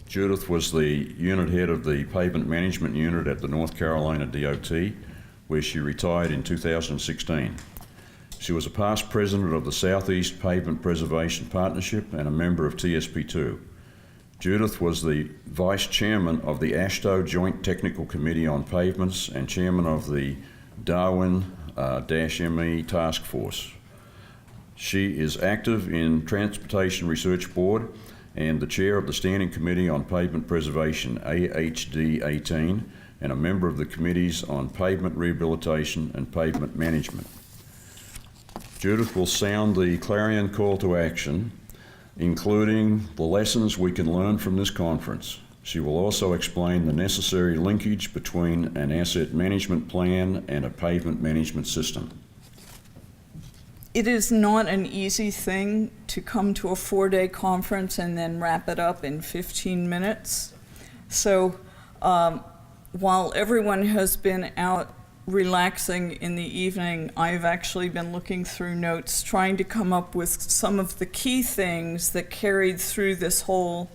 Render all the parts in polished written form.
Judith was the unit head of the Pavement Management Unit at the North Carolina DOT, where she retired in 2016. She was a past president of the Southeast Pavement Preservation Partnership and a member of TSP2. Judith was the vice chairman of the AASHTO Joint Technical Committee on Pavements and chairman of the Darwin-ME Task Force. She is active in Transportation Research Board and the chair of the Standing Committee on Pavement Preservation, AAHTO 18, and a member of the committees on pavement rehabilitation and pavement management. Judith will sound the clarion call to action, including the lessons we can learn from this conference. She will also explain the necessary linkage between an asset management plan and a pavement management system. It is not an easy thing to come to a 4-day conference and then wrap it up in 15 minutes. So while everyone has been out relaxing in the evening, I've actually been looking through notes, trying to come up with some of the key things that carried through this whole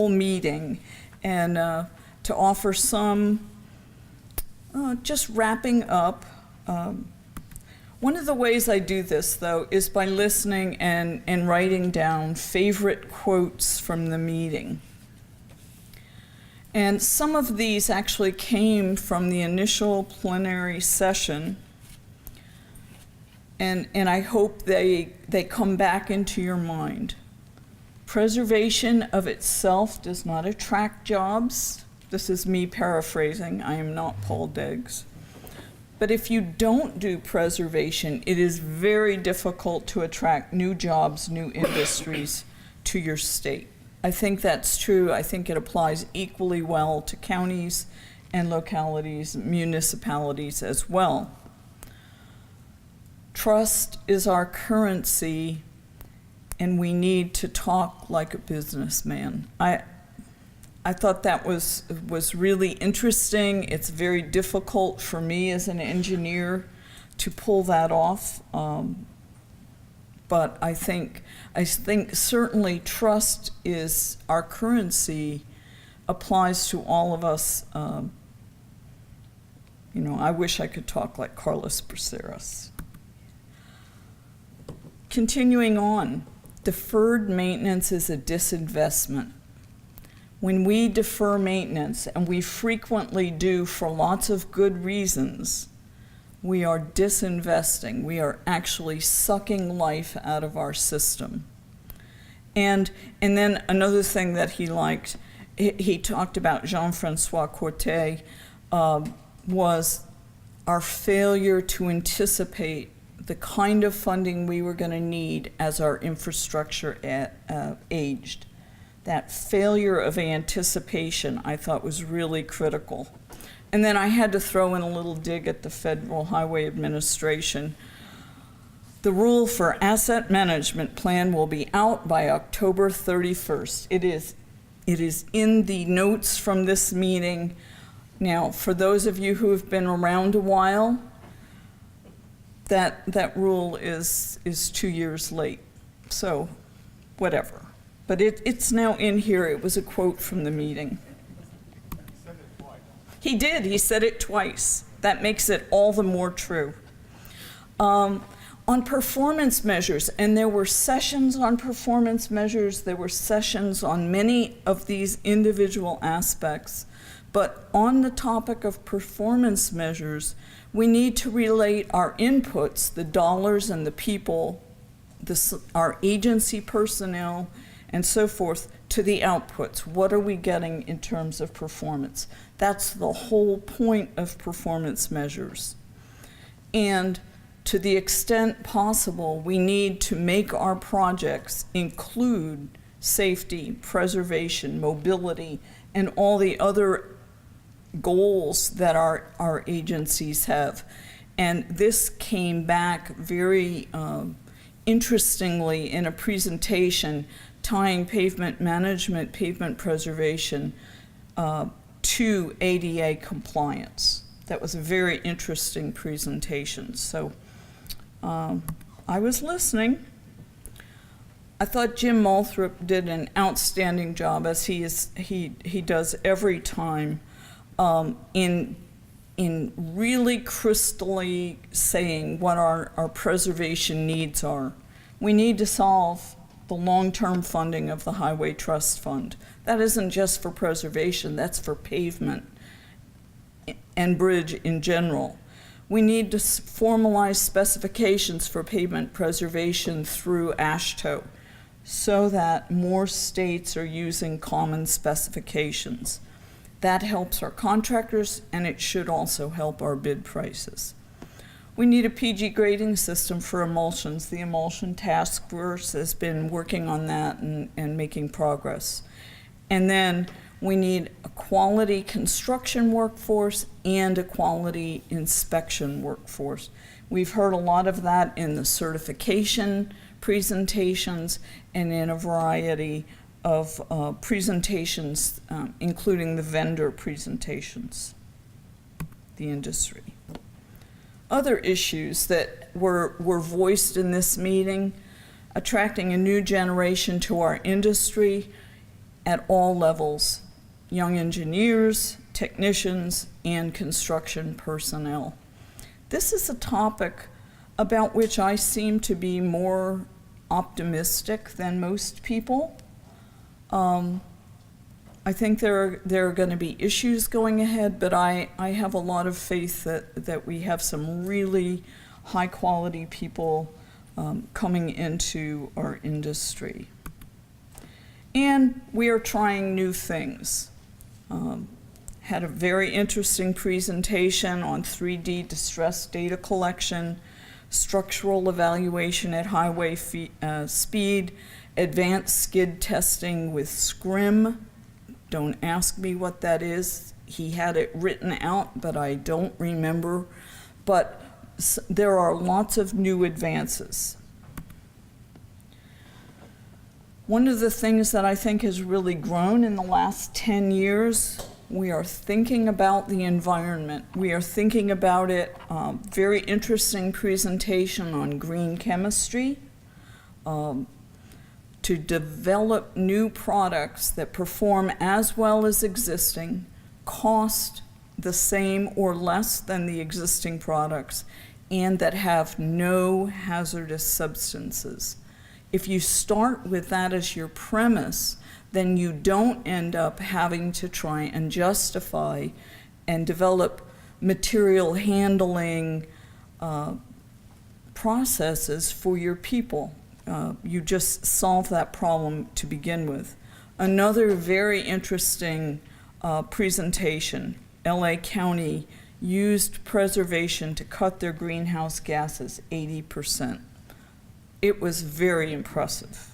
meeting, and to offer some, just wrapping up. One of the ways I do this, though, is by listening and writing down favorite quotes from the meeting. And some of these actually came from the initial plenary session, and I hope they come back into your mind. Preservation of itself does not attract jobs. This is me paraphrasing. I am not Paul Degges. But if you don't do preservation, it is very difficult to attract new jobs, new industries to your state. I think that's true. I think it applies equally well to counties and localities, municipalities as well. Trust is our currency, and we need to talk like a businessman. I thought that was really interesting. It's very difficult for me as an engineer to pull that off. But I think certainly trust is our currency, applies to all of us. I wish I could talk like Carlos Braceros. Continuing on, deferred maintenance is a disinvestment. When we defer maintenance, and we frequently do for lots of good reasons, we are disinvesting. We are actually sucking life out of our system. And then another thing that he liked, he talked about Jean-Francois Corte, was our failure to anticipate the kind of funding we were going to need as our infrastructure aged. That failure of anticipation, I thought, was really critical. And then I had to throw in a little dig at the Federal Highway Administration. The rule for asset management plan will be out by October 31st. It is in the notes from this meeting. Now, for those of you who have been around a while, that rule is 2 years late. So, whatever. But it's now in here. It was a quote from the meeting. He said it twice. He did. He said it twice. That makes it all the more true. On performance measures, and there were sessions on performance measures, there were sessions on many of these individual aspects, but on the topic of performance measures, we need to relate our inputs, the dollars and the people, our agency personnel, and so forth, to the outputs. What are we getting in terms of performance? That's the whole point of performance measures. And to the extent possible, we need to make our projects include safety, preservation, mobility, and all the other goals that our agencies have. And this came back very interestingly in a presentation tying pavement management, pavement preservation to ADA compliance. That was a very interesting presentation. So I was listening. I thought Jim Moulthrop did an outstanding job, as he does every time, in really crystally saying what our preservation needs are. We need to solve the long-term funding of the Highway Trust Fund. That isn't just for preservation, that's for pavement and bridge in general. We need to formalize specifications for pavement preservation through AASHTO so that more states are using common specifications. That helps our contractors, and it should also help our bid prices. We need a PG grading system for emulsions. The Emulsion Task Force has been working on that and making progress. And then we need a quality construction workforce and a quality inspection workforce. We've heard a lot of that in the certification presentations and in a variety of presentations, including the vendor presentations, the industry. Other issues that were voiced in this meeting: attracting a new generation to our industry at all levels, young engineers, technicians, and construction personnel. This is a topic about which I seem to be more optimistic than most people. I think there are going to be issues going ahead, but I have a lot of faith that we have some really high-quality people coming into our industry. And we are trying new things. Had a very interesting presentation on 3D distress data collection, structural evaluation at highway speed, advanced skid testing with SCRIM. Don't ask me what that is. He had it written out, but I don't remember. But there are lots of new advances. One of the things that I think has really grown in the last 10 years, we are thinking about the environment. We are thinking about it. Very interesting presentation on green chemistry. To develop new products that perform as well as existing, cost the same or less than the existing products, and that have no hazardous substances. If you start with that as your premise, then you don't end up having to try and justify and develop material handling processes for your people. You just solve that problem to begin with. Another very interesting presentation, LA County used preservation to cut their greenhouse gases 80%. It was very impressive.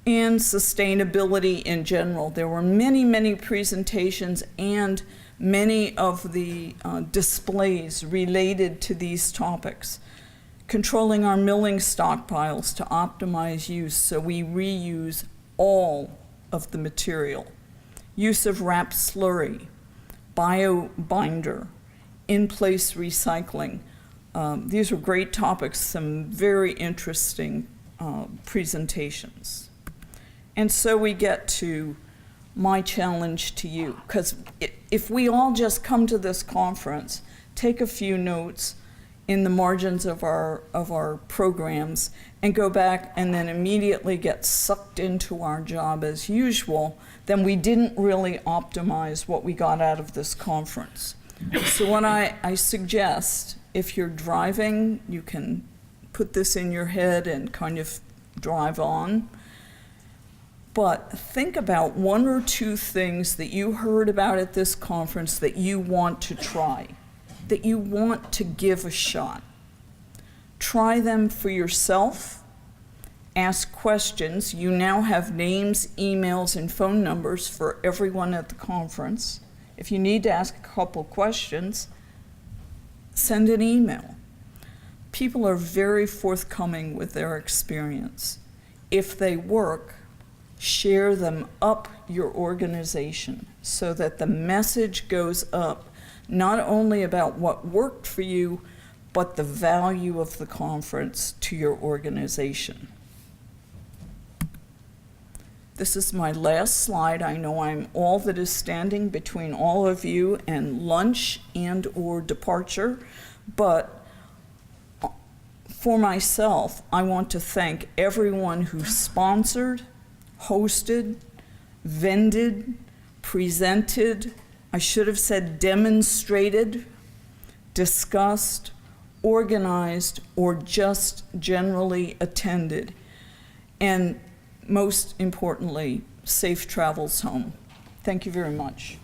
And sustainability in general. There were many, many presentations and many of the displays related to these topics. Controlling our milling stockpiles to optimize use so we reuse all of the material. Use of wrapped slurry, bio-binder, in-place recycling. These were great topics, some very interesting presentations. And so we get to my challenge to you, because if we all just come to this conference, take a few notes in the margins of our programs and go back and then immediately get sucked into our job as usual, then we didn't really optimize what we got out of this conference. So what I suggest, if you're driving, you can put this in your head and kind of drive on. But think about one or two things that you heard about at this conference that you want to try, that you want to give a shot. Try them for yourself. Ask questions. You now have names, emails, and phone numbers for everyone at the conference. If you need to ask a couple questions, send an email. People are very forthcoming with their experience. If they work, share them up your organization so that the message goes up not only about what worked for you, but the value of the conference to your organization. This is my last slide. I know I'm all that is standing between all of you and lunch and or departure, but for myself, I want to thank everyone who sponsored, hosted, vended, presented, I should have said demonstrated, discussed, organized, or just generally attended. And most importantly, safe travels home. Thank you very much.